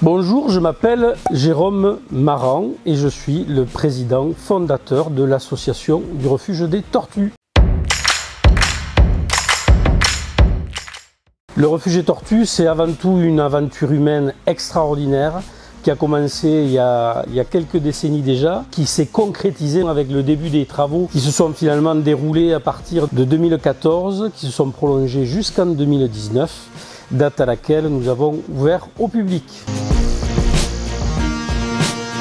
Bonjour, je m'appelle Jérôme Marant et je suis le président fondateur de l'association du refuge des tortues. Le refuge des tortues, c'est avant tout une aventure humaine extraordinaire qui a commencé il y a quelques décennies déjà, qui s'est concrétisée avec le début des travaux qui se sont finalement déroulés à partir de 2014, qui se sont prolongés jusqu'en 2019, date à laquelle nous avons ouvert au public.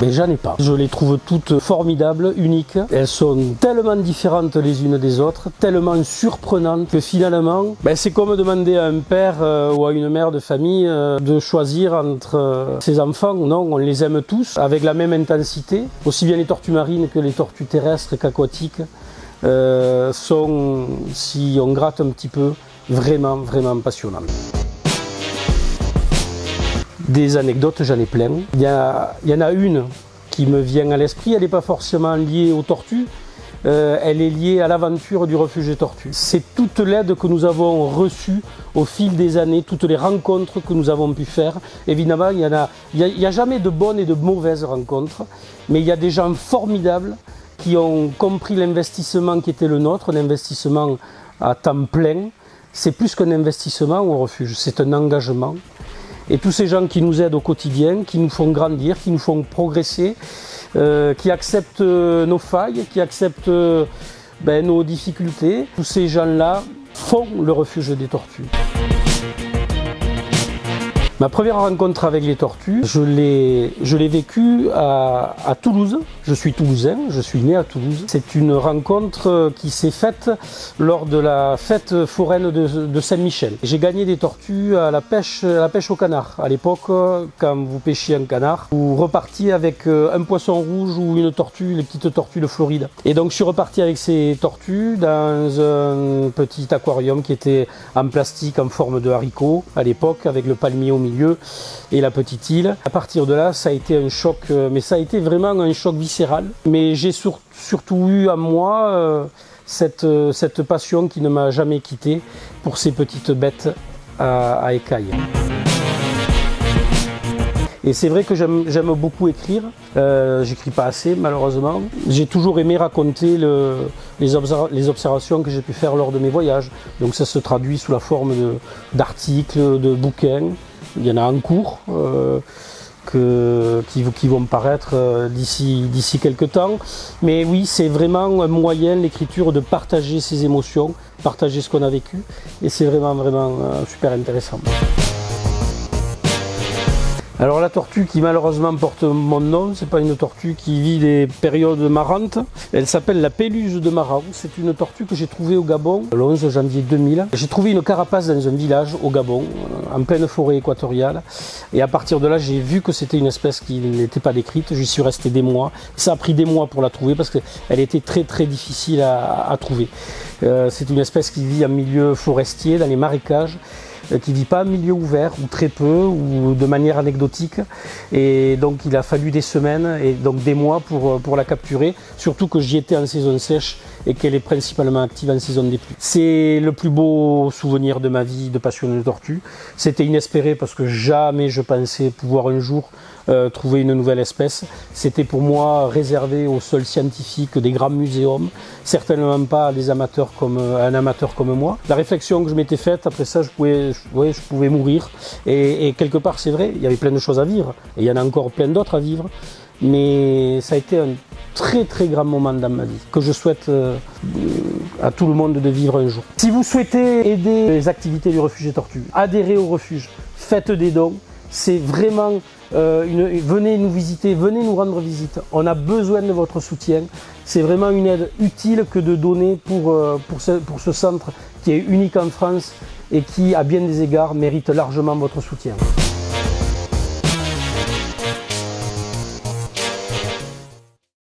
Mais j'en ai pas. Je les trouve toutes formidables, uniques. Elles sont tellement différentes les unes des autres, tellement surprenantes que finalement, c'est comme demander à un père ou à une mère de famille de choisir entre ses enfants. Non, on les aime tous avec la même intensité. Aussi bien les tortues marines que les tortues terrestres qu'aquatiques sont, si on gratte un petit peu, vraiment passionnantes. Des anecdotes, j'en ai plein. Il y en a une qui me vient à l'esprit, elle n'est pas forcément liée aux tortues, elle est liée à l'aventure du refuge des tortues. C'est toute l'aide que nous avons reçue au fil des années, toutes les rencontres que nous avons pu faire. Évidemment, il y a jamais de bonnes et de mauvaises rencontres, mais il y a des gens formidables qui ont compris l'investissement qui était le nôtre, un investissement à temps plein. C'est plus qu'un investissement au refuge, c'est un engagement. Et tous ces gens qui nous aident au quotidien, qui nous font grandir, qui nous font progresser, qui acceptent nos failles, qui acceptent nos difficultés, tous ces gens-là font le refuge des tortues. Ma première rencontre avec les tortues, je l'ai vécue à Toulouse. Je suis toulousain, je suis né à Toulouse. C'est une rencontre qui s'est faite lors de la fête foraine de Saint-Michel. J'ai gagné des tortues à la pêche au canard. À l'époque, quand vous pêchiez un canard, vous repartiez avec un poisson rouge ou une tortue, les petites tortues de Floride. Et donc je suis reparti avec ces tortues dans un petit aquarium qui était en plastique en forme de haricot à l'époque, avec le palmier au milieu et la petite île. À partir de là, ça a été un choc, mais ça a été vraiment un choc viscéral. Mais j'ai surtout eu en moi cette passion qui ne m'a jamais quitté pour ces petites bêtes à écailles. Et c'est vrai que j'aime beaucoup écrire, j'écris pas assez malheureusement. J'ai toujours aimé raconter les observations que j'ai pu faire lors de mes voyages. Donc ça se traduit sous la forme d'articles, de bouquins. Il y en a en cours qui vont paraître d'ici quelques temps. Mais oui, c'est vraiment un moyen, l'écriture, de partager ses émotions, partager ce qu'on a vécu. Et c'est vraiment super intéressant. Alors la tortue qui malheureusement porte mon nom, c'est pas une tortue qui vit des périodes marrantes. Elle s'appelle la Péluse de Marant. C'est une tortue que j'ai trouvée au Gabon le 11 janvier 2000. J'ai trouvé une carapace dans un village au Gabon, en pleine forêt équatoriale. Et à partir de là, j'ai vu que c'était une espèce qui n'était pas décrite. J'y suis resté des mois. Ça a pris des mois pour la trouver parce qu'elle était très difficile à trouver. C'est une espèce qui vit en milieu forestier, dans les marécages, qui ne vit pas en milieu ouvert, ou très peu, ou de manière anecdotique. Et donc il a fallu des semaines et donc des mois pour la capturer, surtout que j'y étais en saison sèche et qu'elle est principalement active en saison des pluies. C'est le plus beau souvenir de ma vie de passionné de tortue. C'était inespéré parce que jamais je pensais pouvoir un jour trouver une nouvelle espèce. C'était pour moi réservé aux seuls scientifiques des grands muséums, certainement pas à un amateur comme moi. La réflexion que je m'étais faite, après ça, je pouvais mourir. Et quelque part, c'est vrai, il y avait plein de choses à vivre. Et il y en a encore plein d'autres à vivre. Mais ça a été un très grand moment dans ma vie, que je souhaite à tout le monde de vivre un jour. Si vous souhaitez aider les activités du refuge des tortues, adhérez au refuge, faites des dons. C'est vraiment, venez nous visiter, venez nous rendre visite. On a besoin de votre soutien. C'est vraiment une aide utile que de donner pour ce centre qui est unique en France et qui, à bien des égards, mérite largement votre soutien.